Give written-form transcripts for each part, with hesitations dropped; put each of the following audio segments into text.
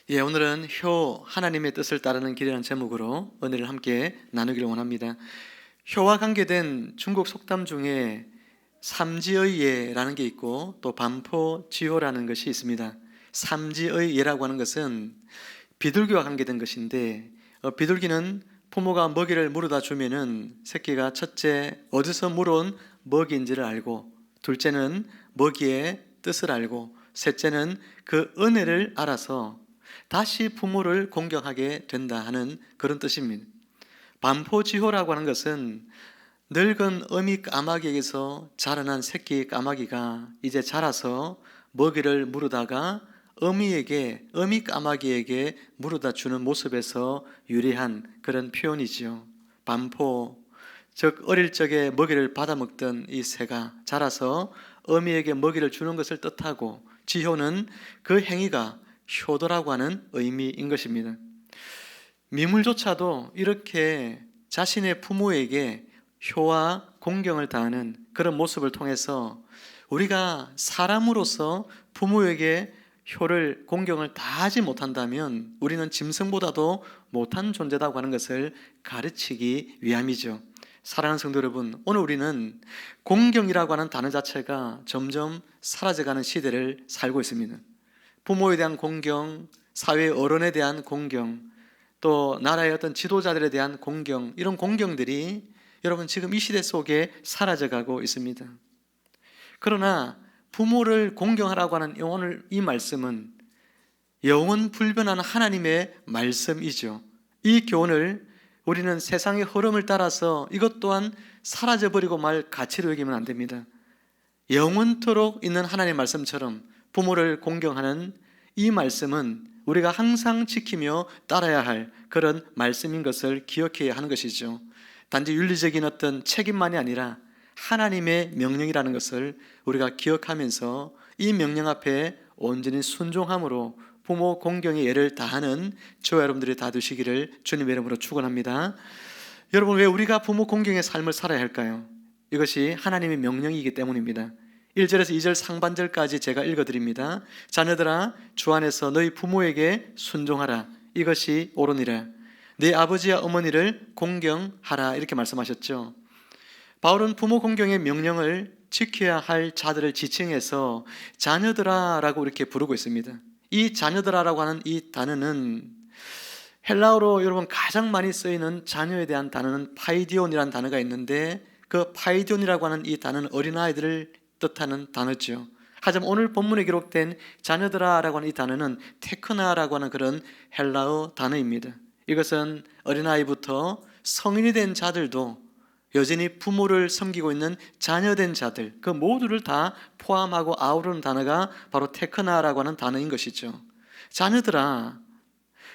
오늘은 하나님의 뜻을 따르는 길이라는 제목으로 은혜를 함께 나누기를 원합니다. 효와 관계된 중국 속담 중에 삼지의 예라는 게 있고 또 반포지효라는 것이 있습니다. 삼지의 예라고 하는 것은 비둘기와 관계된 것인데, 비둘기는 부모가 먹이를 물어다 주면은 새끼가 첫째 어디서 물어온 먹이인지를 알고, 둘째는 먹이의 뜻을 알고, 셋째는 그 은혜를 알아서 다시 부모를 공경하게 된다 하는 그런 뜻입니다. 반포지효라고 하는 것은 늙은 어미 까마귀에게서 자라난 새끼 까마귀가 이제 자라서 먹이를 물으다가 어미 까마귀에게 물어다 주는 모습에서 유래한 그런 표현이지요. 반포, 즉 어릴 적에 먹이를 받아 먹던 이 새가 자라서 어미에게 먹이를 주는 것을 뜻하고, 지효는 그 행위가 효도라고 하는 의미인 것입니다. 미물조차도 이렇게 자신의 부모에게 효와 공경을 다하는 그런 모습을 통해서 우리가 사람으로서 부모에게 효를, 공경을 다하지 못한다면 우리는 짐승보다도 못한 존재라고 하는 것을 가르치기 위함이죠. 사랑하는 성도 여러분, 오늘 우리는 공경이라고 하는 단어 자체가 점점 사라져가는 시대를 살고 있습니다. 부모에 대한 공경, 사회의 어른에 대한 공경, 또 나라의 어떤 지도자들에 대한 공경, 이런 공경들이 여러분 지금 이 시대 속에 사라져가고 있습니다. 그러나 부모를 공경하라고 하는 오늘 이 말씀은 영원 불변한 하나님의 말씀이죠. 이 교훈을 우리는 세상의 흐름을 따라서 이것 또한 사라져버리고 말 가치로 여기면 안 됩니다. 영원토록 있는 하나님의 말씀처럼 부모를 공경하는 이 말씀은 우리가 항상 지키며 따라야 할 그런 말씀인 것을 기억해야 하는 것이죠. 단지 윤리적인 어떤 책임만이 아니라 하나님의 명령이라는 것을 우리가 기억하면서 이 명령 앞에 온전히 순종함으로 부모 공경의 예를 다하는 저와 여러분들이 다 되시기를 주님의 이름으로 축원합니다. 여러분, 왜 우리가 부모 공경의 삶을 살아야 할까요? 이것이 하나님의 명령이기 때문입니다. 1절에서 2절 상반절까지 제가 읽어드립니다. 자녀들아, 주 안에서 너희 부모에게 순종하라. 이것이 옳으니라. 네 아버지와 어머니를 공경하라. 이렇게 말씀하셨죠. 바울은 부모 공경의 명령을 지켜야 할 자들을 지칭해서 자녀들아 라고 이렇게 부르고 있습니다. 이 자녀들아 라고 하는 이 단어는 헬라어로 여러분 가장 많이 쓰이는 자녀에 대한 단어는 파이디온이라는 단어가 있는데, 그 파이디온이라고 하는 이 단어는 어린아이들을 뜻하는 단어죠. 하지만 오늘 본문에 기록된 자녀들아 라고 하는 이 단어는 테크나라고 하는 그런 헬라어 단어입니다. 이것은 어린아이부터 성인이 된 자들도 여전히 부모를 섬기고 있는 자녀된 자들, 그 모두를 다 포함하고 아우르는 단어가 바로 테크나라고 하는 단어인 것이죠. 자녀들아,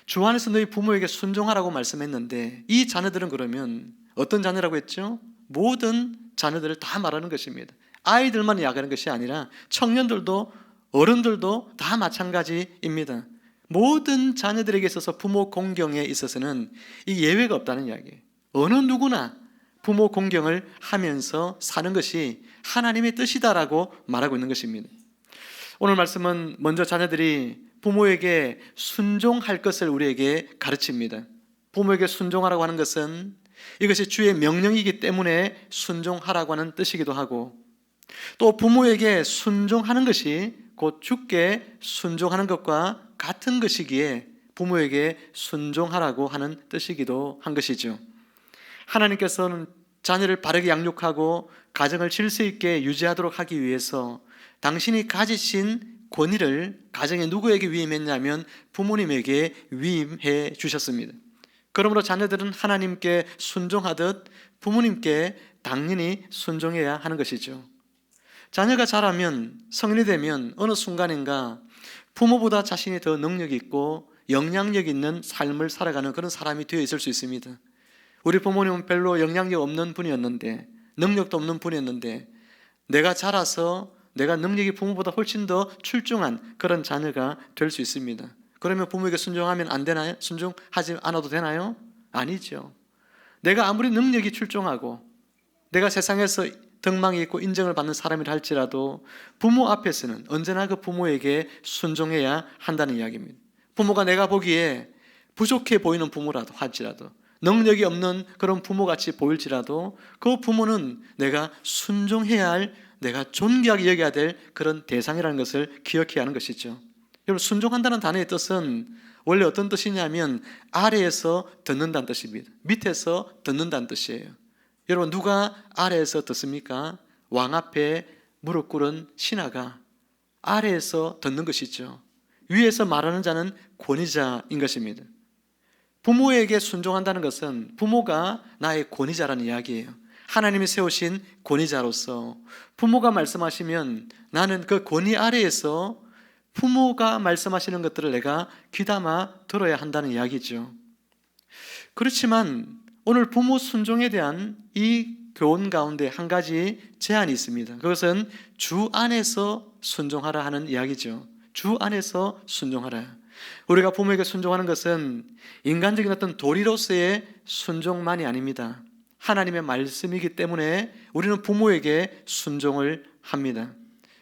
주 안에서 너희 부모에게 순종하라고 말씀했는데, 이 자녀들은 그러면 어떤 자녀라고 했죠? 모든 자녀들을 다 말하는 것입니다. 아이들만 이야기하는 것이 아니라 청년들도 어른들도 다 마찬가지입니다. 모든 자녀들에게 있어서 부모 공경에 있어서는 이 예외가 없다는 이야기예요. 어느 누구나 부모 공경을 하면서 사는 것이 하나님의 뜻이다라고 말하고 있는 것입니다. 오늘 말씀은 먼저 자녀들이 부모에게 순종할 것을 우리에게 가르칩니다. 부모에게 순종하라고 하는 것은 이것이 주의 명령이기 때문에 순종하라고 하는 뜻이기도 하고, 또 부모에게 순종하는 것이 곧 주께 순종하는 것과 같은 것이기에 부모에게 순종하라고 하는 뜻이기도 한 것이죠. 하나님께서는 자녀를 바르게 양육하고 가정을 질서 있게 유지하도록 하기 위해서 당신이 가지신 권위를 가정의 누구에게 위임했냐면 부모님에게 위임해 주셨습니다. 그러므로 자녀들은 하나님께 순종하듯 부모님께 당연히 순종해야 하는 것이죠. 자녀가 자라면, 성인이 되면 어느 순간인가 부모보다 자신이 더 능력 있고 영향력 있는 삶을 살아가는 그런 사람이 되어 있을 수 있습니다. 우리 부모님은 별로 영향력 없는 분이었는데, 능력도 없는 분이었는데, 내가 자라서 내가 능력이 부모보다 훨씬 더 출중한 그런 자녀가 될 수 있습니다. 그러면 부모에게 순종하면 안 되나요? 순종하지 않아도 되나요? 아니죠. 내가 아무리 능력이 출중하고 내가 세상에서 덕망이 있고 인정을 받는 사람이라 할지라도 부모 앞에서는 언제나 그 부모에게 순종해야 한다는 이야기입니다. 부모가 내가 보기에 부족해 보이는 부모라도 할지라도, 능력이 없는 그런 부모같이 보일지라도 그 부모는 내가 순종해야 할, 내가 존귀하게 여겨야 될 그런 대상이라는 것을 기억해야 하는 것이죠. 여러분, 순종한다는 단어의 뜻은 원래 어떤 뜻이냐면 아래에서 듣는다는 뜻입니다. 밑에서 듣는다는 뜻이에요. 여러분, 누가 아래에서 듣습니까? 왕 앞에 무릎 꿇은 신하가 아래에서 듣는 것이죠. 위에서 말하는 자는 권위자인 것입니다. 부모에게 순종한다는 것은 부모가 나의 권위자라는 이야기예요. 하나님이 세우신 권위자로서 부모가 말씀하시면 나는 그 권위 아래에서 부모가 말씀하시는 것들을 내가 귀담아 들어야 한다는 이야기죠. 그렇지만 오늘 부모 순종에 대한 이 교훈 가운데 한 가지 제한이 있습니다. 그것은 주 안에서 순종하라 하는 이야기죠. 주 안에서 순종하라. 우리가 부모에게 순종하는 것은 인간적인 어떤 도리로서의 순종만이 아닙니다. 하나님의 말씀이기 때문에 우리는 부모에게 순종을 합니다.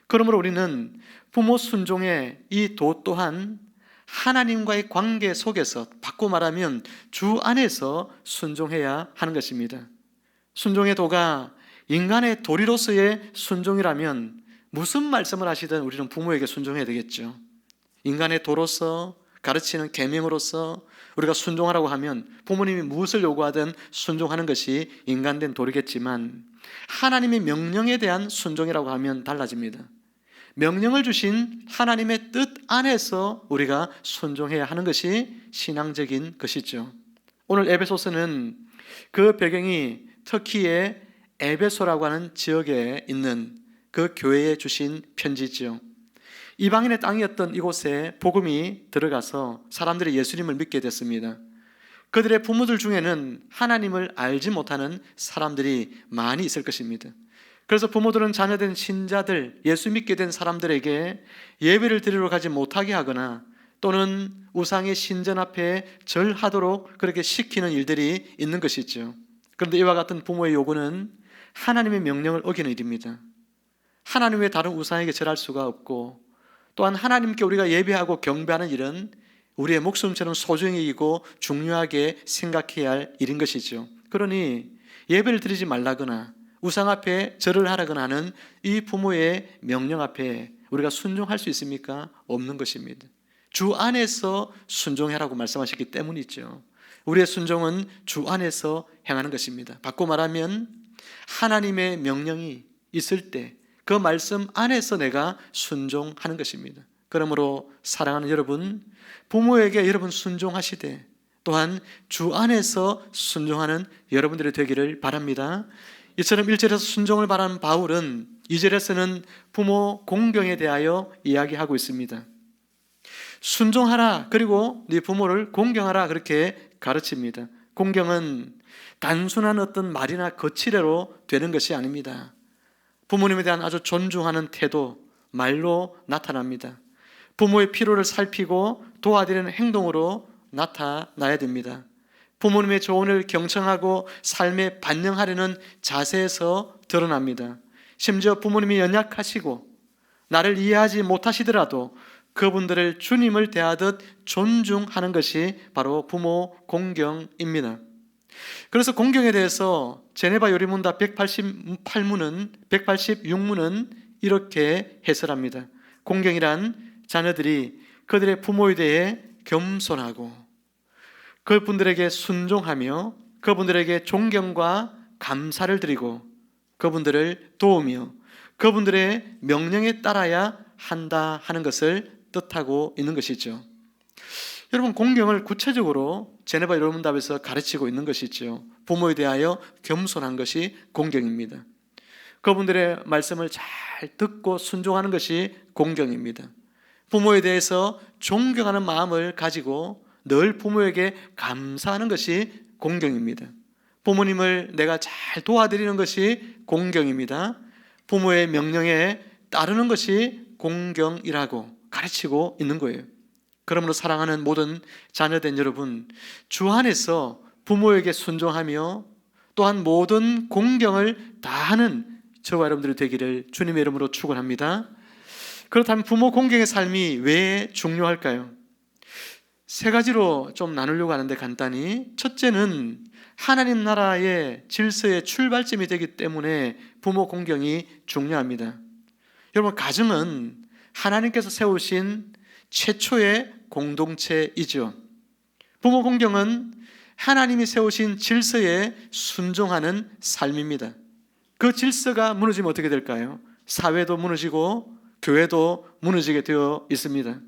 그러므로 우리는 부모 순종의 이 도 또한 하나님과의 관계 속에서, 바꿔 말하면 주 안에서 순종해야 하는 것입니다. 순종의 도가 인간의 도리로서의 순종이라면 무슨 말씀을 하시든 우리는 부모에게 순종해야 되겠죠. 인간의 도로서, 가르치는 계명으로서 우리가 순종하라고 하면 부모님이 무엇을 요구하든 순종하는 것이 인간된 도리겠지만, 하나님의 명령에 대한 순종이라고 하면 달라집니다. 명령을 주신 하나님의 뜻 안에서 우리가 순종해야 하는 것이 신앙적인 것이죠. 오늘 에베소서는 그 배경이 터키의 에베소라고 하는 지역에 있는 그 교회에 주신 편지지요. 이방인의 땅이었던 이곳에 복음이 들어가서 사람들이 예수님을 믿게 됐습니다. 그들의 부모들 중에는 하나님을 알지 못하는 사람들이 많이 있을 것입니다. 그래서 부모들은 자녀된 신자들, 예수 믿게 된 사람들에게 예배를 드리러 가지 못하게 하거나 또는 우상의 신전 앞에 절하도록 그렇게 시키는 일들이 있는 것이죠. 그런데 이와 같은 부모의 요구는 하나님의 명령을 어기는 일입니다. 하나님 외에 다른 우상에게 절할 수가 없고, 또한 하나님께 우리가 예배하고 경배하는 일은 우리의 목숨처럼 소중히 여기고 중요하게 생각해야 할 일인 것이죠. 그러니 예배를 드리지 말라거나 우상 앞에 절을 하라거나 하는 이 부모의 명령 앞에 우리가 순종할 수 있습니까? 없는 것입니다. 주 안에서 순종하라고 말씀하셨기 때문이죠. 우리의 순종은 주 안에서 행하는 것입니다. 바꿔 말하면 하나님의 명령이 있을 때 그 말씀 안에서 내가 순종하는 것입니다. 그러므로 사랑하는 여러분, 부모에게 여러분 순종하시되 또한 주 안에서 순종하는 여러분들이 되기를 바랍니다. 이처럼 1절에서 순종을 바라는 바울은 2절에서는 부모 공경에 대하여 이야기하고 있습니다. 순종하라, 그리고 네 부모를 공경하라, 그렇게 가르칩니다. 공경은 단순한 어떤 말이나 거치대로 되는 것이 아닙니다. 부모님에 대한 아주 존중하는 태도, 말로 나타납니다. 부모의 필요를 살피고 도와드리는 행동으로 나타나야 됩니다. 부모님의 조언을 경청하고 삶에 반영하려는 자세에서 드러납니다. 심지어 부모님이 연약하시고 나를 이해하지 못하시더라도 그분들을 주님을 대하듯 존중하는 것이 바로 부모 공경입니다. 그래서 공경에 대해서 제네바 요리문답 186문은 이렇게 해설합니다. 공경이란 자녀들이 그들의 부모에 대해 겸손하고 그분들에게 순종하며 그분들에게 존경과 감사를 드리고 그분들을 도우며 그분들의 명령에 따라야 한다 하는 것을 뜻하고 있는 것이죠. 여러분, 공경을 구체적으로 제네바 요리문답에서 가르치고 있는 것이죠. 부모에 대하여 겸손한 것이 공경입니다. 그분들의 말씀을 잘 듣고 순종하는 것이 공경입니다. 부모에 대해서 존경하는 마음을 가지고 늘 부모에게 감사하는 것이 공경입니다. 부모님을 내가 잘 도와드리는 것이 공경입니다. 부모의 명령에 따르는 것이 공경이라고 가르치고 있는 거예요. 그러므로 사랑하는 모든 자녀된 여러분, 주 안에서 부모에게 순종하며 또한 모든 공경을 다하는 저와 여러분들이 되기를 주님의 이름으로 축원합니다. 그렇다면 부모 공경의 삶이 왜 중요할까요? 세 가지로 좀 나누려고 하는데 간단히, 첫째는 하나님 나라의 질서의 출발점이 되기 때문에 부모 공경이 중요합니다. 여러분, 가정은 하나님께서 세우신 최초의 공동체이죠. 부모 공경은 하나님이 세우신 질서에 순종하는 삶입니다. 그 질서가 무너지면 어떻게 될까요? 사회도 무너지고 교회도 무너지게 되어 있습니다.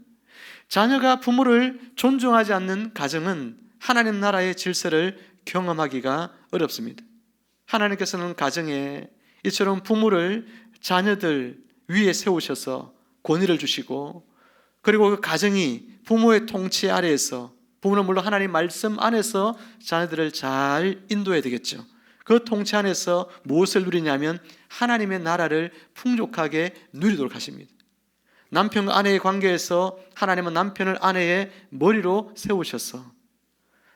자녀가 부모를 존중하지 않는 가정은 하나님 나라의 질서를 경험하기가 어렵습니다. 하나님께서는 가정에 이처럼 부모를 자녀들 위에 세우셔서 권위를 주시고, 그리고 그 가정이 부모의 통치 아래에서, 부모는 물론 하나님 말씀 안에서 자녀들을 잘 인도해야 되겠죠. 그 통치 안에서 무엇을 누리냐면 하나님의 나라를 풍족하게 누리도록 하십니다. 남편과 아내의 관계에서 하나님은 남편을 아내의 머리로 세우셔서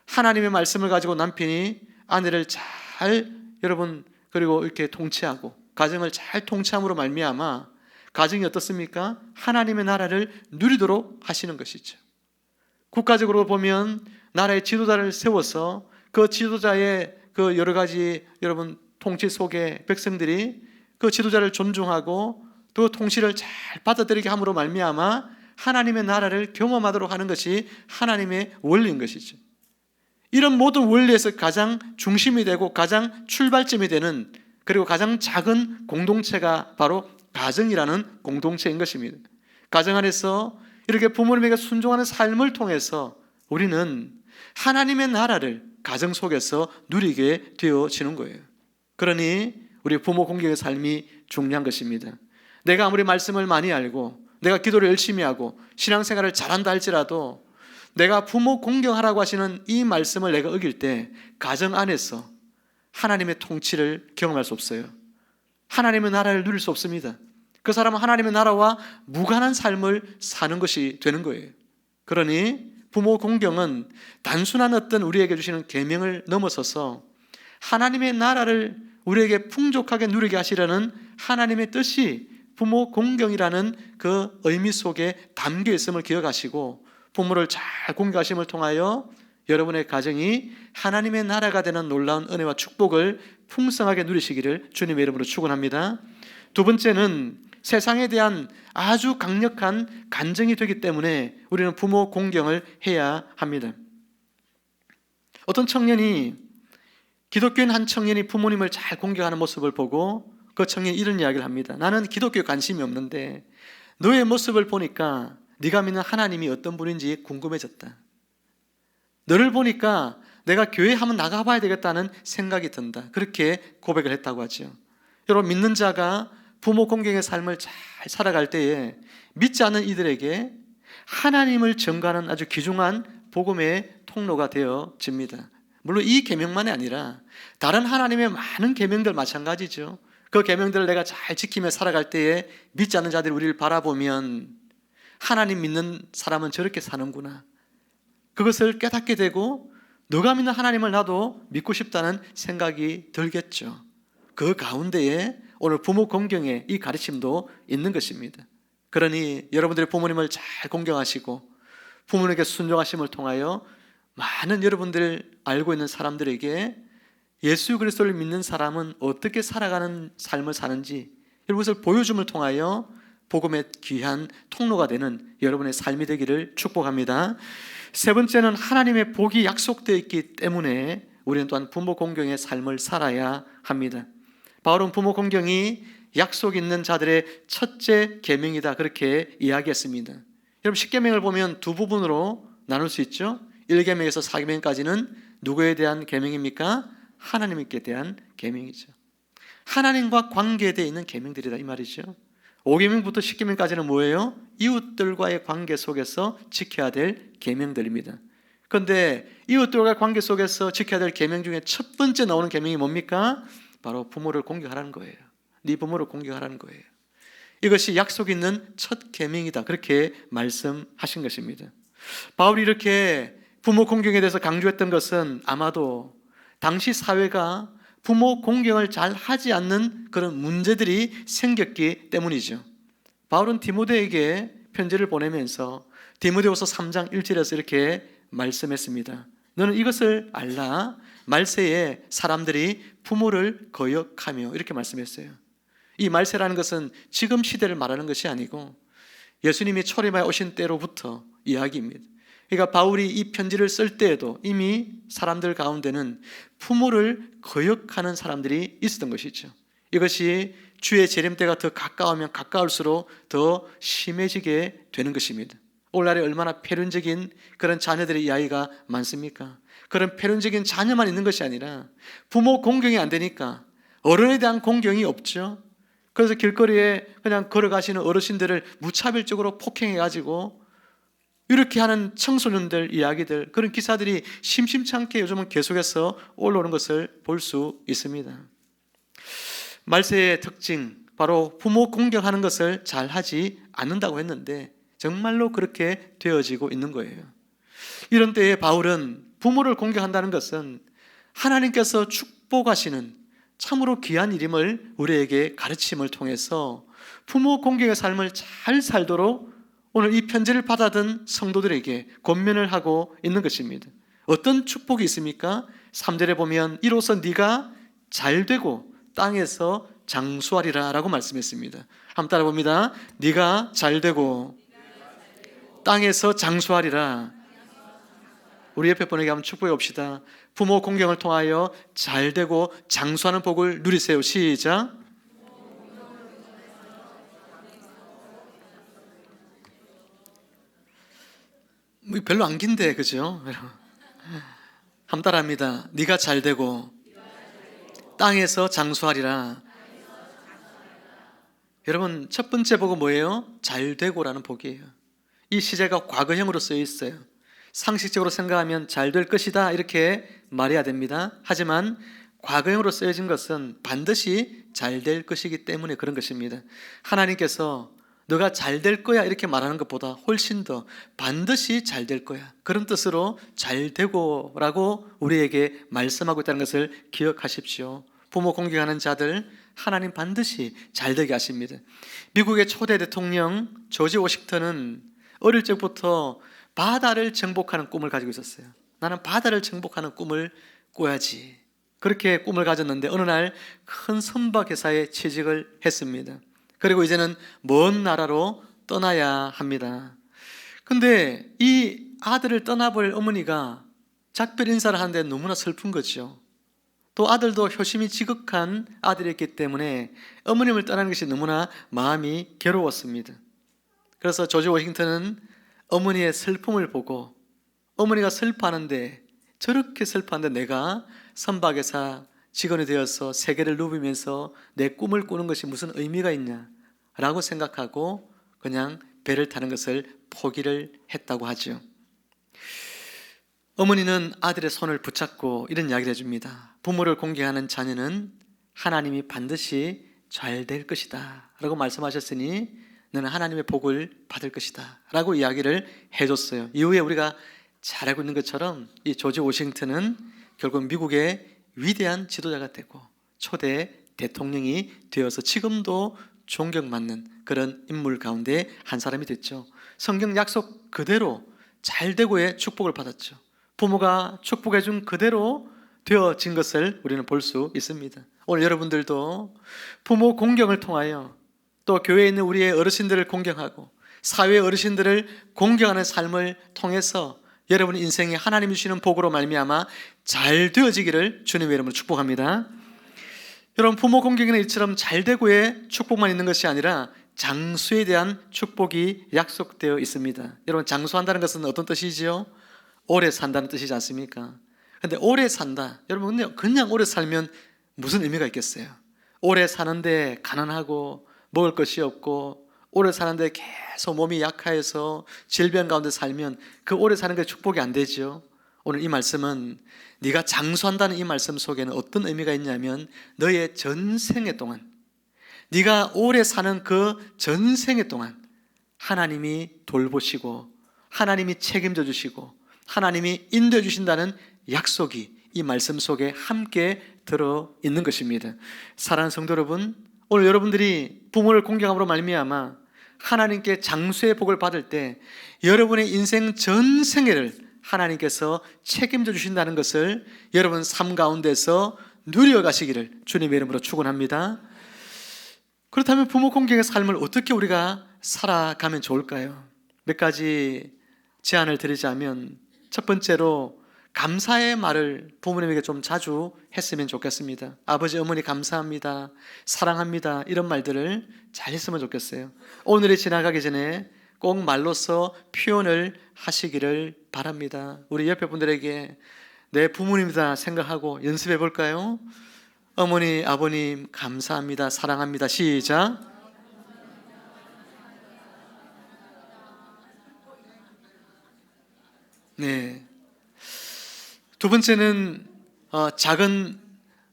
하나님의 말씀을 가지고 남편이 아내를 잘 그리고 이렇게 통치하고 가정을 잘 통치함으로 말미암아 가정이 어떻습니까? 하나님의 나라를 누리도록 하시는 것이죠. 국가적으로 보면 나라의 지도자를 세워서 그 지도자의 그 여러 가지 통치 속에 백성들이 그 지도자를 존중하고 또 통치를 잘 받아들이게 함으로 말미암아 하나님의 나라를 경험하도록 하는 것이 하나님의 원리인 것이죠. 이런 모든 원리에서 가장 중심이 되고 가장 출발점이 되는, 그리고 가장 작은 공동체가 바로 가정이라는 공동체인 것입니다. 가정 안에서 이렇게 부모님에게 순종하는 삶을 통해서 우리는 하나님의 나라를 가정 속에서 누리게 되어지는 거예요. 그러니 우리 부모 공경의 삶이 중요한 것입니다. 내가 아무리 말씀을 많이 알고 내가 기도를 열심히 하고 신앙생활을 잘한다 할지라도 내가 부모 공경하라고 하시는 이 말씀을 내가 어길 때 가정 안에서 하나님의 통치를 경험할 수 없어요. 하나님의 나라를 누릴 수 없습니다. 그 사람은 하나님의 나라와 무관한 삶을 사는 것이 되는 거예요. 그러니 부모 공경은 단순한 어떤 우리에게 주시는 계명을 넘어서서 하나님의 나라를 우리에게 풍족하게 누리게 하시려는 하나님의 뜻이 부모 공경이라는 그 의미 속에 담겨 있음을 기억하시고 부모를 잘 공경하심을 통하여 여러분의 가정이 하나님의 나라가 되는 놀라운 은혜와 축복을 풍성하게 누리시기를 주님의 이름으로 축원합니다. 두 번째는 세상에 대한 아주 강력한 간증이 되기 때문에 우리는 부모 공경을 해야 합니다. 어떤 청년이, 기독교인 한 청년이 부모님을 잘 공경하는 모습을 보고 그 청년이 이런 이야기를 합니다. 나는 기독교에 관심이 없는데 너의 모습을 보니까 네가 믿는 하나님이 어떤 분인지 궁금해졌다. 너를 보니까 내가 교회 한번 나가봐야 되겠다는 생각이 든다. 그렇게 고백을 했다고 하죠. 여러분, 믿는 자가 부모 공경의 삶을 잘 살아갈 때에 믿지 않는 이들에게 하나님을 전가하는 아주 귀중한 복음의 통로가 되어집니다. 물론 이 계명만이 아니라 다른 하나님의 많은 계명들 마찬가지죠. 그 계명들을 내가 잘 지키며 살아갈 때에 믿지 않는 자들이 우리를 바라보면 하나님 믿는 사람은 저렇게 사는구나, 그것을 깨닫게 되고 너가 믿는 하나님을 나도 믿고 싶다는 생각이 들겠죠. 그 가운데에 오늘 부모 공경의 이 가르침도 있는 것입니다. 그러니 여러분들의 부모님을 잘 공경하시고 부모님에게 순종하심을 통하여 많은 여러분들 알고 있는 사람들에게 예수 그리스도를 믿는 사람은 어떻게 살아가는 삶을 사는지 이것을 보여줌을 통하여 복음의 귀한 통로가 되는 여러분의 삶이 되기를 축복합니다. 세 번째는 하나님의 복이 약속되어 있기 때문에 우리는 또한 부모 공경의 삶을 살아야 합니다. 바울은 부모 공경이 약속 있는 자들의 첫째 계명이다, 그렇게 이야기했습니다. 여러분, 십계명을 보면 두 부분으로 나눌 수 있죠. 1계명에서 4계명까지는 누구에 대한 계명입니까? 하나님께 대한 계명이죠. 하나님과 관계되어 있는 계명들이다, 이 말이죠. 5계명부터 10계명까지는 뭐예요? 이웃들과의 관계 속에서 지켜야 될 계명들입니다. 그런데 이웃들과의 관계 속에서 지켜야 될 계명 중에 첫 번째 나오는 계명이 뭡니까? 바로 부모를 공경하라는 거예요. 네 부모를 공경하라는 거예요. 이것이 약속 있는 첫 계명이다, 그렇게 말씀하신 것입니다. 바울이 이렇게 부모 공경에 대해서 강조했던 것은 아마도 당시 사회가 부모 공경을 잘 하지 않는 그런 문제들이 생겼기 때문이죠. 바울은 디모데에게 편지를 보내면서 디모데후서 3장 1절에서 이렇게 말씀했습니다. 너는 이것을 알라. 말세에 사람들이 부모를 거역하며, 이렇게 말씀했어요. 이 말세라는 것은 지금 시대를 말하는 것이 아니고 예수님이 초림하여 오신 때로부터 이야기입니다. 그러니까 바울이 이 편지를 쓸 때에도 이미 사람들 가운데는 부모를 거역하는 사람들이 있었던 것이죠. 이것이 주의 재림 때가 더 가까우면 가까울수록 더 심해지게 되는 것입니다. 오늘날에 얼마나 패륜적인 그런 자녀들의 이야기가 많습니까? 그런 패륜적인 자녀만 있는 것이 아니라 부모 공경이 안 되니까 어른에 대한 공경이 없죠. 그래서 길거리에 그냥 걸어가시는 어르신들을 무차별적으로 폭행해가지고 이렇게 하는 청소년들 이야기들, 그런 기사들이 심심치 않게 요즘은 계속해서 올라오는 것을 볼 수 있습니다. 말세의 특징, 바로 부모 공경하는 것을 잘 하지 않는다고 했는데 정말로 그렇게 되어지고 있는 거예요. 이런 때에 바울은 부모를 공경한다는 것은 하나님께서 축복하시는 참으로 귀한 일임을 우리에게 가르침을 통해서 부모 공경의 삶을 잘 살도록 오늘 이 편지를 받아든 성도들에게 권면을 하고 있는 것입니다. 어떤 축복이 있습니까? 3절에 보면 이로써 네가 잘되고 땅에서 장수하리라 라고 말씀했습니다. 한번 따라 봅니다. 네가 잘되고 땅에서 장수하리라. 우리 옆에 분에게 한번 축복해 봅시다. 부모 공경을 통하여 잘되고 장수하는 복을 누리세요. 시작. 별로 안 긴데, 그죠? 한번 따라합니다. 네가 잘되고 땅에서 장수하리라. 여러분, 첫 번째 복은 뭐예요? 잘되고라는 복이에요. 이 시제가 과거형으로 쓰여 있어요. 상식적으로 생각하면 잘 될 것이다 이렇게 말해야 됩니다. 하지만 과거형으로 쓰여진 것은 반드시 잘 될 것이기 때문에 그런 것입니다. 하나님께서 너가 잘 될 거야 이렇게 말하는 것보다 훨씬 더 반드시 잘 될 거야, 그런 뜻으로 잘 되고 라고 우리에게 말씀하고 있다는 것을 기억하십시오. 부모 공경하는 자들 하나님 반드시 잘 되게 하십니다. 미국의 초대 대통령 조지 워싱턴은 어릴 적부터 바다를 정복하는 꿈을 가지고 있었어요. 나는 바다를 정복하는 꿈을 꿔야지, 그렇게 꿈을 가졌는데 어느 날 큰 선박 회사에 취직을 했습니다. 그리고 이제는 먼 나라로 떠나야 합니다. 근데 이 아들을 떠나볼 어머니가 작별 인사를 하는데 너무나 슬픈 거죠. 또 아들도 효심이 지극한 아들이었기 때문에 어머님을 떠나는 것이 너무나 마음이 괴로웠습니다. 그래서 조지 워싱턴은 어머니의 슬픔을 보고, 어머니가 슬퍼하는데, 저렇게 슬퍼하는데 내가 선박회사 직원이 되어서 세계를 누비면서 내 꿈을 꾸는 것이 무슨 의미가 있냐 라고 생각하고 그냥 배를 타는 것을 포기를 했다고 하죠. 어머니는 아들의 손을 붙잡고 이런 이야기를 해줍니다. 부모를 공경하는 자녀는 하나님이 반드시 잘 될 것이다 라고 말씀하셨으니 너는 하나님의 복을 받을 것이다 라고 이야기를 해줬어요. 이후에 우리가 잘 알고 있는 것처럼 이 조지 워싱턴은 결국 미국의 위대한 지도자가 되고 초대 대통령이 되어서 지금도 존경받는 그런 인물 가운데 한 사람이 됐죠. 성경 약속 그대로 잘되고의 축복을 받았죠. 부모가 축복해 준 그대로 되어진 것을 우리는 볼 수 있습니다. 오늘 여러분들도 부모 공경을 통하여 또 교회에 있는 우리의 어르신들을 공경하고 사회의 어르신들을 공경하는 삶을 통해서 여러분 인생에 하나님이 주시는 복으로 말미암아 잘 되어지기를 주님의 이름으로 축복합니다. 여러분, 부모 공경에는 이처럼 잘되고의 축복만 있는 것이 아니라 장수에 대한 축복이 약속되어 있습니다. 여러분, 장수한다는 것은 어떤 뜻이지요? 오래 산다는 뜻이지 않습니까? 근데 오래 산다, 여러분 그냥 오래 살면 무슨 의미가 있겠어요? 오래 사는데 가난하고 먹을 것이 없고 오래 사는데 계속 몸이 약해서 질병 가운데 살면 그 오래 사는 게 축복이 안 되죠. 오늘 이 말씀은 네가 장수한다는 이 말씀 속에는 어떤 의미가 있냐면 너의 전생애 동안, 네가 오래 사는 그 전생애 동안 하나님이 돌보시고 하나님이 책임져 주시고 하나님이 인도해 주신다는 약속이 이 말씀 속에 함께 들어있는 것입니다. 사랑하는 성도 여러분, 오늘 여러분들이 부모를 공경함으로 말미암아 하나님께 장수의 복을 받을 때 여러분의 인생 전생애를 하나님께서 책임져 주신다는 것을 여러분 삶 가운데서 누려가시기를 주님의 이름으로 축원합니다. 그렇다면 부모 공경의 삶을 어떻게 우리가 살아가면 좋을까요? 몇 가지 제안을 드리자면, 첫 번째로 감사의 말을 부모님에게 좀 자주 했으면 좋겠습니다. 아버지, 어머니 감사합니다, 사랑합니다, 이런 말들을 잘 했으면 좋겠어요. 오늘이 지나가기 전에 꼭 말로써 표현을 하시기를 바랍니다. 우리 옆에 분들에게 내 부모님이다 생각하고 연습해 볼까요? 어머니, 아버님 감사합니다, 사랑합니다. 시작. 네. 두 번째는 작은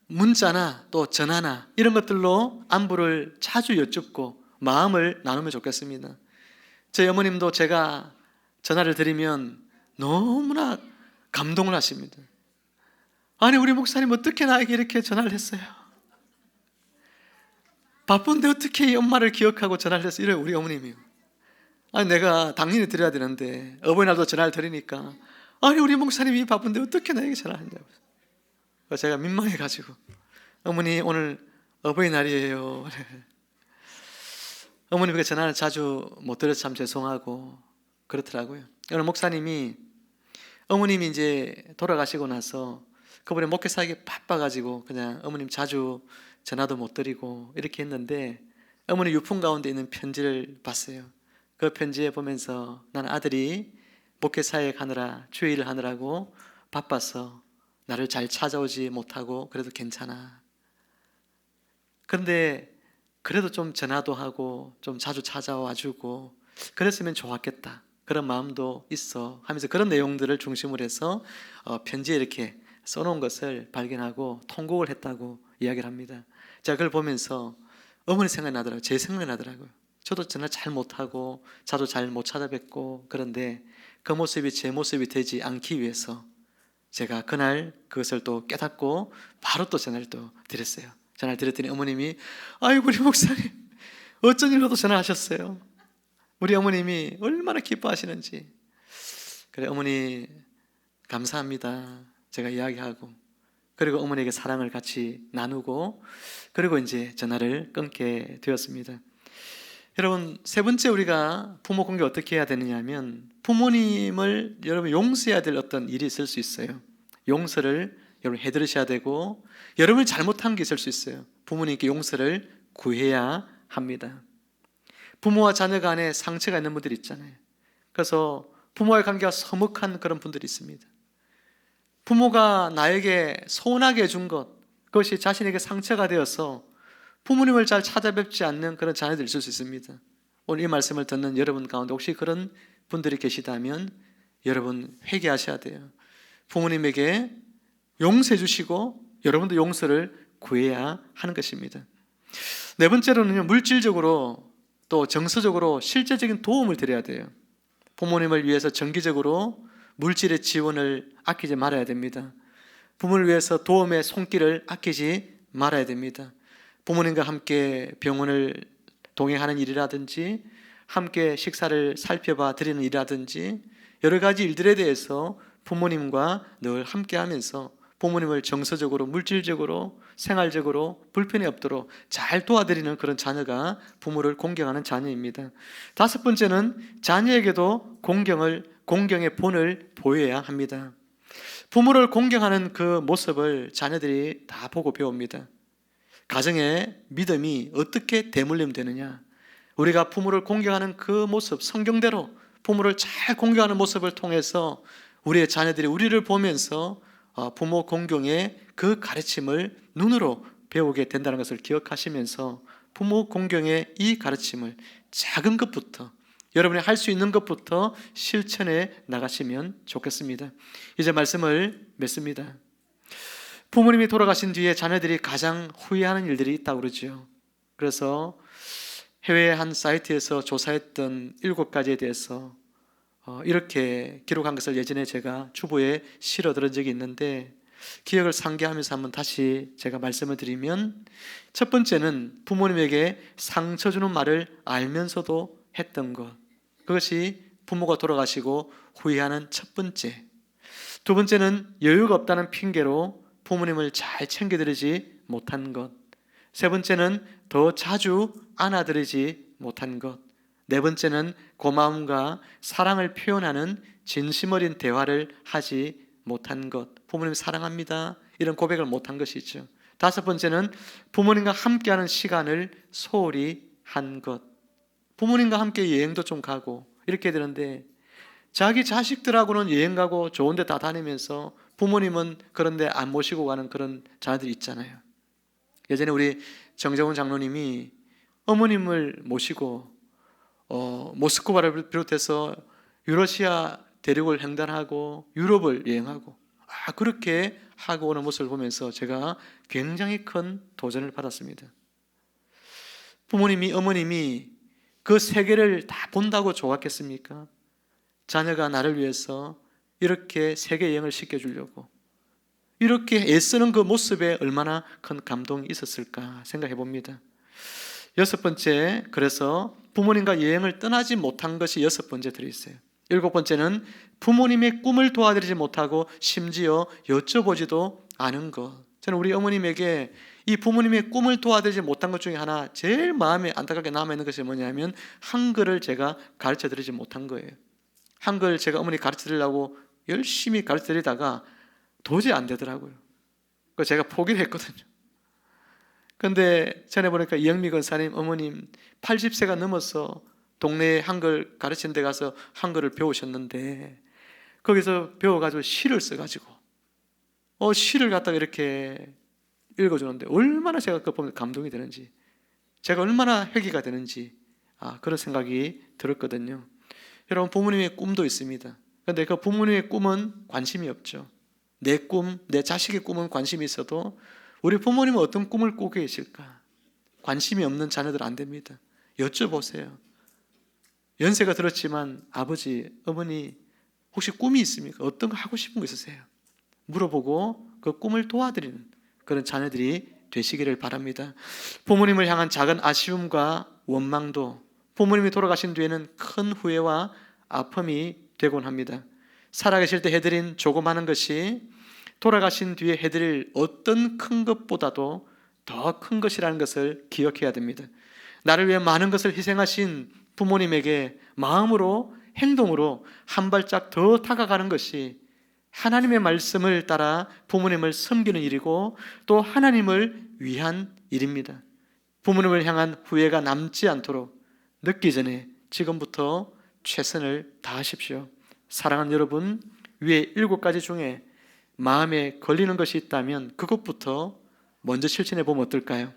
문자나 또 전화나 이런 것들로 안부를 자주 여쭙고 마음을 나누면 좋겠습니다. 저희 어머님도 제가 전화를 드리면 너무나 감동을 하십니다. 아니, 우리 목사님 어떻게 나에게 이렇게 전화를 했어요? 바쁜데 어떻게 이 엄마를 기억하고 전화를 했어요? 이래요, 우리 어머님이요. 아니, 내가 당연히 드려야 되는데 어버이날도 전화를 드리니까, 아니, 우리 목사님이 바쁜데 어떻게 나에게 전화를 한다고. 제가 민망해가지고, 어머니 오늘 어버이날이에요. 어머님에게 전화를 자주 못 드려서 참 죄송하고 그렇더라고요. 오늘 목사님이, 어머님이 이제 돌아가시고 나서 그분의 목회 사역이 바빠가지고 그냥 어머님 자주 전화도 못 드리고 이렇게 했는데, 어머니 유품 가운데 있는 편지를 봤어요. 그 편지에 보면서, 나는 아들이 목회 사역 하느라, 주일을 하느라고 바빠서 나를 잘 찾아오지 못하고 그래도 괜찮아. 그런데 그래도 좀 전화도 하고 좀 자주 찾아와 주고 그랬으면 좋았겠다, 그런 마음도 있어 하면서 그런 내용들을 중심으로 해서 편지에 이렇게 써놓은 것을 발견하고 통곡을 했다고 이야기를 합니다. 제가 그걸 보면서 어머니 생각이 나더라고요. 제 생각이 나더라고요. 저도 전화 잘 못하고 자주 잘 못 찾아뵙고, 그런데 그 모습이 제 모습이 되지 않기 위해서 제가 그날 그것을 또 깨닫고 바로 또 전화를 또 드렸어요. 전화를 드렸더니 어머님이, 아이고 우리 목사님 어쩐 일로도 전화하셨어요. 우리 어머님이 얼마나 기뻐하시는지. 그래, 어머니 감사합니다 제가 이야기하고, 그리고 어머니에게 사랑을 같이 나누고, 그리고 이제 전화를 끊게 되었습니다. 여러분, 세 번째 우리가 부모 공경 어떻게 해야 되느냐 하면, 부모님을 여러분 용서해야 될 어떤 일이 있을 수 있어요. 용서를 여러분 해드리셔야 되고, 여러분이 잘못한 게 있을 수 있어요. 부모님께 용서를 구해야 합니다. 부모와 자녀 간에 상처가 있는 분들이 있잖아요. 그래서 부모와의 관계가 서먹한 그런 분들이 있습니다. 부모가 나에게 서운하게 해준 것, 그것이 자신에게 상처가 되어서 부모님을 잘 찾아뵙지 않는 그런 자녀들이 있을 수 있습니다. 오늘 이 말씀을 듣는 여러분 가운데 혹시 그런 분들이 계시다면 여러분 회개하셔야 돼요. 부모님에게 용서해 주시고 여러분도 용서를 구해야 하는 것입니다. 네 번째로는요, 물질적으로 또 정서적으로 실제적인 도움을 드려야 돼요. 부모님을 위해서 정기적으로 물질의 지원을 아끼지 말아야 됩니다. 부모를 위해서 도움의 손길을 아끼지 말아야 됩니다. 부모님과 함께 병원을 동행하는 일이라든지, 함께 식사를 살펴봐 드리는 일이라든지, 여러 가지 일들에 대해서 부모님과 늘 함께 하면서 부모님을 정서적으로, 물질적으로, 생활적으로 불편이 없도록 잘 도와드리는 그런 자녀가 부모를 공경하는 자녀입니다. 다섯 번째는 자녀에게도 공경의 본을 보여야 합니다. 부모를 공경하는 그 모습을 자녀들이 다 보고 배웁니다. 가정의 믿음이 어떻게 대물림 되느냐, 우리가 부모를 공경하는 그 모습, 성경대로 부모를 잘 공경하는 모습을 통해서 우리의 자녀들이 우리를 보면서 부모 공경의 그 가르침을 눈으로 배우게 된다는 것을 기억하시면서 부모 공경의 이 가르침을 작은 것부터, 여러분이 할 수 있는 것부터 실천해 나가시면 좋겠습니다. 이제 말씀을 맺습니다. 부모님이 돌아가신 뒤에 자녀들이 가장 후회하는 일들이 있다고 그러죠. 그래서 해외의 한 사이트에서 조사했던 7가지에 대해서 이렇게 기록한 것을 예전에 제가 주보에 실어 들은 적이 있는데, 기억을 상기하면서 한번 다시 제가 말씀을 드리면, 첫 번째는 부모님에게 상처 주는 말을 알면서도 했던 것, 그것이 부모가 돌아가시고 후회하는 첫 번째. 두 번째는 여유가 없다는 핑계로 부모님을 잘 챙겨드리지 못한 것. 세 번째는 더 자주 안아드리지 못한 것. 네 번째는 고마움과 사랑을 표현하는 진심 어린 대화를 하지 못한 것. 부모님 사랑합니다, 이런 고백을 못한 것이죠. 다섯 번째는 부모님과 함께하는 시간을 소홀히 한 것. 부모님과 함께 여행도 좀 가고 이렇게 되는데 자기 자식들하고는 여행 가고 좋은 데 다 다니면서 부모님은 그런데 안 모시고 가는 그런 자녀들이 있잖아요. 예전에 우리 정정훈 장로님이 어머님을 모시고 모스크바를 비롯해서 유러시아 대륙을 횡단하고 유럽을 여행하고 그렇게 하고 오는 모습을 보면서 제가 굉장히 큰 도전을 받았습니다. 부모님이, 어머님이 그 세계를 다 본다고 좋았겠습니까? 자녀가 나를 위해서 이렇게 세계 여행을 시켜주려고 이렇게 애쓰는 그 모습에 얼마나 큰 감동이 있었을까 생각해 봅니다. 여섯 번째, 그래서 부모님과 여행을 떠나지 못한 것이 여섯 번째 들어있어요. 일곱 번째는 부모님의 꿈을 도와드리지 못하고 심지어 여쭤보지도 않은 것. 저는 우리 어머님에게 이 부모님의 꿈을 도와드리지 못한 것 중에 하나, 제일 마음에 안타깝게 남아있는 것이 뭐냐면 한글을 제가 가르쳐드리지 못한 거예요. 한글 제가 어머니 가르쳐드리려고 열심히 가르쳐드리다가 도저히 안 되더라고요. 그래서 제가 포기를 했거든요. 그런데 전에 보니까 이영미 권사님 어머님 80세가 넘어서 동네에 한글 가르치는 데 가서 한글을 배우셨는데 거기서 배워가지고 시를 써가지고 시를 갖다가 이렇게 읽어주는데 얼마나 제가 그거 보면 감동이 되는지, 제가 얼마나 회개가 되는지 그런 생각이 들었거든요. 여러분, 부모님의 꿈도 있습니다. 그런데 그 부모님의 꿈은 관심이 없죠. 내 꿈, 내 자식의 꿈은 관심이 있어도 우리 부모님은 어떤 꿈을 꾸고 계실까? 관심이 없는 자녀들 안 됩니다. 여쭤보세요. 연세가 들었지만 아버지, 어머니 혹시 꿈이 있습니까? 어떤 거 하고 싶은 거 있으세요? 물어보고 그 꿈을 도와드리는 그런 자녀들이 되시기를 바랍니다. 부모님을 향한 작은 아쉬움과 원망도 부모님이 돌아가신 뒤에는 큰 후회와 아픔이 되곤 합니다. 살아계실 때 해드린 조그마한 것이 돌아가신 뒤에 해드릴 어떤 큰 것보다도 더 큰 것이라는 것을 기억해야 됩니다. 나를 위해 많은 것을 희생하신 부모님에게 마음으로, 행동으로 한 발짝 더 다가가는 것이 하나님의 말씀을 따라 부모님을 섬기는 일이고 또 하나님을 위한 일입니다. 부모님을 향한 후회가 남지 않도록 늦기 전에 지금부터 최선을 다하십시오. 사랑하는 여러분, 위에 7가지 중에 마음에 걸리는 것이 있다면 그것부터 먼저 실천해 보면 어떨까요?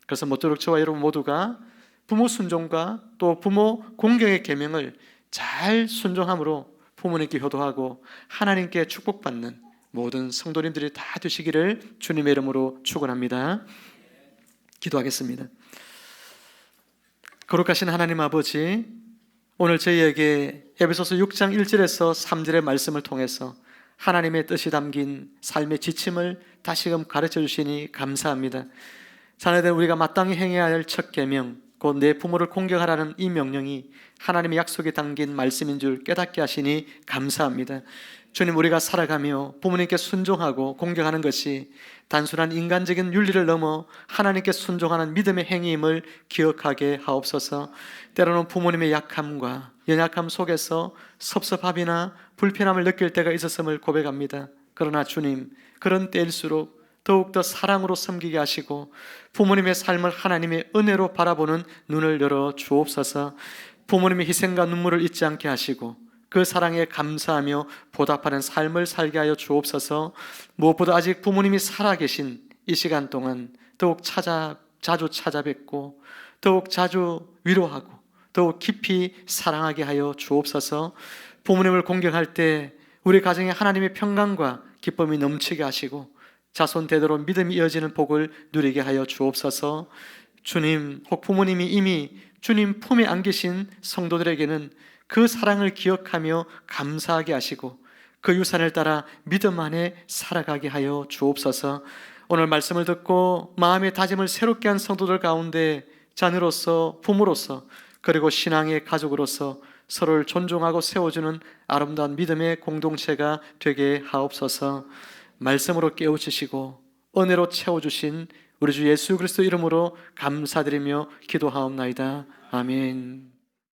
그래서 모쪼록 저와 여러분 모두가 부모 순종과 또 부모 공경의 계명을 잘 순종함으로 부모님께 효도하고 하나님께 축복받는 모든 성도님들이 다 되시기를 주님의 이름으로 축원합니다. 기도하겠습니다. 거룩하신 하나님 아버지, 오늘 저희에게 에베소서 6장 1절에서 3절의 말씀을 통해서 하나님의 뜻이 담긴 삶의 지침을 다시금 가르쳐 주시니 감사합니다. 자녀들, 우리가 마땅히 행해야 할 첫 계명, 곧 내 부모를 공경하라는 이 명령이 하나님의 약속이 담긴 말씀인 줄 깨닫게 하시니 감사합니다. 주님, 우리가 살아가며 부모님께 순종하고 공경하는 것이 단순한 인간적인 윤리를 넘어 하나님께 순종하는 믿음의 행위임을 기억하게 하옵소서. 때로는 부모님의 약함과 연약함 속에서 섭섭함이나 불편함을 느낄 때가 있었음을 고백합니다. 그러나 주님, 그런 때일수록 더욱더 사랑으로 섬기게 하시고 부모님의 삶을 하나님의 은혜로 바라보는 눈을 열어 주옵소서. 부모님의 희생과 눈물을 잊지 않게 하시고 그 사랑에 감사하며 보답하는 삶을 살게 하여 주옵소서. 무엇보다 아직 부모님이 살아계신 이 시간 동안 더욱 자주 찾아뵙고 더욱 자주 위로하고 더욱 깊이 사랑하게 하여 주옵소서. 부모님을 공경할 때 우리 가정에 하나님의 평강과 기쁨이 넘치게 하시고 자손 대대로 믿음이 이어지는 복을 누리게 하여 주옵소서. 주님, 혹 부모님이 이미 주님 품에 안기신 성도들에게는 그 사랑을 기억하며 감사하게 하시고 그 유산을 따라 믿음 안에 살아가게 하여 주옵소서. 오늘 말씀을 듣고 마음의 다짐을 새롭게 한 성도들 가운데 자녀로서, 부모로서 그리고 신앙의 가족으로서 서로를 존중하고 세워주는 아름다운 믿음의 공동체가 되게 하옵소서. 말씀으로 깨우치시고 은혜로 채워주신 우리 주 예수 그리스도 이름으로 감사드리며 기도하옵나이다. 아멘.